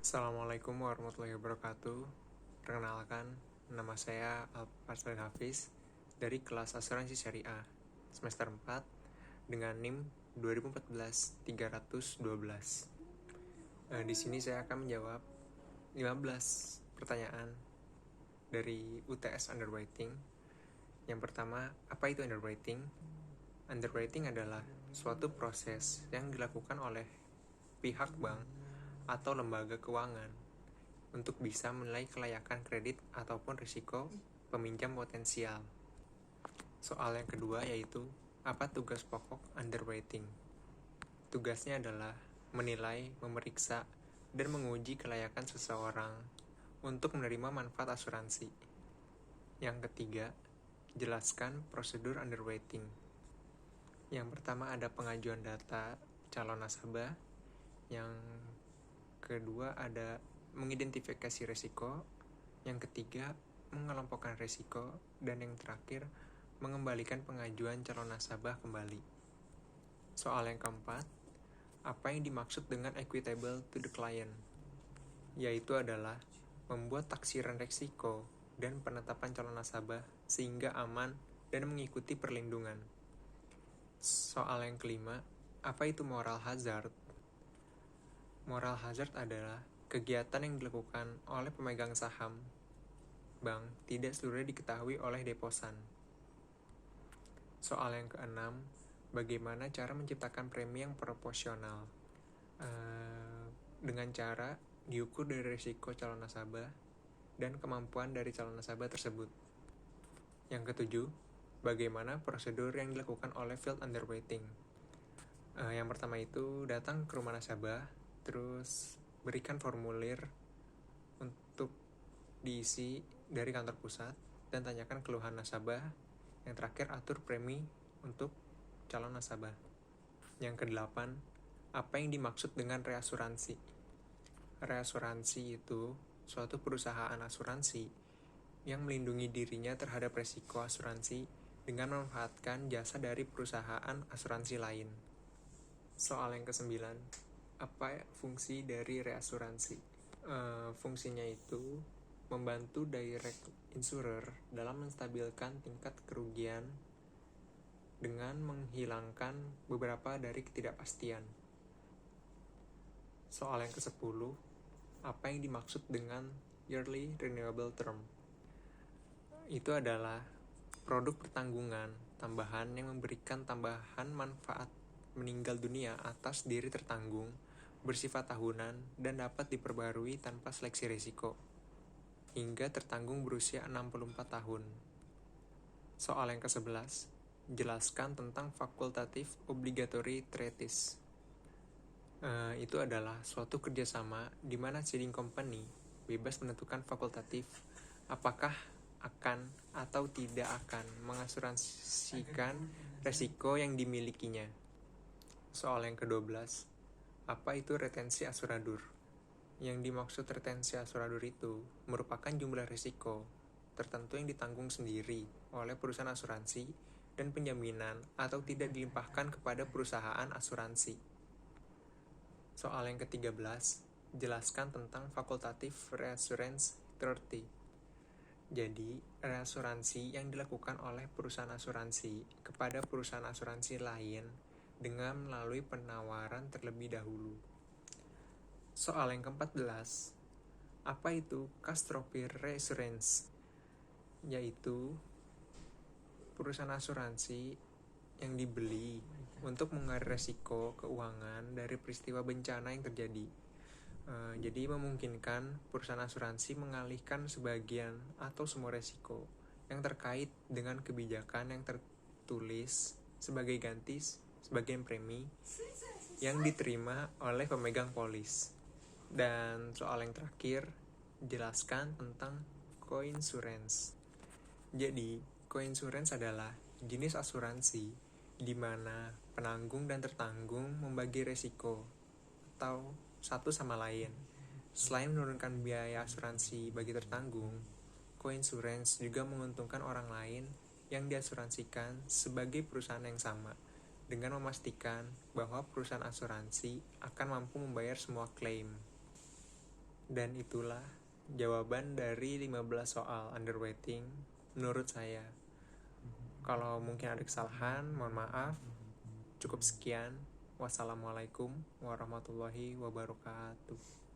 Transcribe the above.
Assalamualaikum warahmatullahi wabarakatuh. Perkenalkan, nama saya Alfarzal Hafiz dari kelas Asuransi Syariah semester 4 dengan NIM 2014-312. Di sini saya akan menjawab 15 pertanyaan dari UTS Underwriting. Yang pertama, apa itu underwriting? Underwriting adalah suatu proses yang dilakukan oleh pihak bank atau lembaga keuangan untuk bisa menilai kelayakan kredit ataupun risiko peminjam potensial. Soal yang kedua yaitu, apa tugas pokok underwriting? Tugasnya adalah menilai, memeriksa, dan menguji kelayakan seseorang untuk menerima manfaat asuransi. Yang ketiga, jelaskan prosedur underwriting. Yang pertama ada pengajuan data calon nasabah. Yang kedua ada mengidentifikasi risiko. Yang ketiga, mengelompokkan risiko. Dan yang terakhir, mengembalikan pengajuan calon nasabah kembali. Soal yang keempat, apa yang dimaksud dengan equitable to the client? Yaitu adalah membuat taksiran risiko dan penetapan calon nasabah sehingga aman dan mengikuti perlindungan. Soal yang kelima, apa itu moral hazard? Moral hazard adalah kegiatan yang dilakukan oleh pemegang saham bank tidak seluruhnya diketahui oleh deposan. Soal yang keenam, bagaimana cara menciptakan premi yang proporsional? Dengan cara diukur dari risiko calon nasabah dan kemampuan dari calon nasabah tersebut. Yang ketujuh, bagaimana prosedur yang dilakukan oleh field underwriting? Yang pertama itu datang ke rumah nasabah, terus berikan formulir untuk diisi dari kantor pusat dan tanyakan keluhan nasabah. Yang terakhir, atur premi untuk calon nasabah. Yang kedelapan, apa yang dimaksud dengan reasuransi? Reasuransi itu suatu perusahaan asuransi yang melindungi dirinya terhadap resiko asuransi dengan memanfaatkan jasa dari perusahaan asuransi lain. Soal yang kesembilan, apa fungsi dari reasuransi? Fungsinya itu membantu direct insurer dalam menstabilkan tingkat kerugian dengan menghilangkan beberapa dari ketidakpastian. Soal yang ke-10, apa yang dimaksud dengan yearly renewable term? Itu adalah produk pertanggungan tambahan yang memberikan tambahan manfaat meninggal dunia atas diri tertanggung, bersifat tahunan, dan dapat diperbarui tanpa seleksi risiko hingga tertanggung berusia 64 tahun. Soal yang ke-11, jelaskan tentang fakultatif obligatory treaties. Itu adalah suatu kerjasama di mana ceding company bebas menentukan fakultatif apakah akan atau tidak akan mengasuransikan resiko yang dimilikinya. Soal yang ke-12, apa itu retensi asuradur? Yang dimaksud retensi asuradur itu merupakan jumlah risiko tertentu yang ditanggung sendiri oleh perusahaan asuransi dan penjaminan atau tidak dilimpahkan kepada perusahaan asuransi. Soal yang ke-13, jelaskan tentang fakultatif reassurance treaty. Jadi, reasuransi yang dilakukan oleh perusahaan asuransi kepada perusahaan asuransi lain dengan melalui penawaran terlebih dahulu. Soal yang ke-14, apa itu catastrophe reassurance? Yaitu perusahaan asuransi yang dibeli untuk mengenai resiko keuangan dari peristiwa bencana yang terjadi. Jadi memungkinkan perusahaan asuransi mengalihkan sebagian atau semua resiko yang terkait dengan kebijakan yang tertulis sebagai ganti sebagian premi yang diterima oleh pemegang polis. Dan soal yang terakhir, jelaskan tentang coinsurance. Jadi, coinsurance adalah jenis asuransi di mana penanggung dan tertanggung membagi resiko atau satu sama lain. Selain menurunkan biaya asuransi bagi tertanggung, coinsurance juga menguntungkan orang lain yang diasuransikan sebagai perusahaan yang sama, dengan memastikan bahwa perusahaan asuransi akan mampu membayar semua klaim. Dan itulah jawaban dari 15 soal underweighting menurut saya. Kalau mungkin ada kesalahan, mohon maaf. Cukup sekian. Wassalamualaikum warahmatullahi wabarakatuh.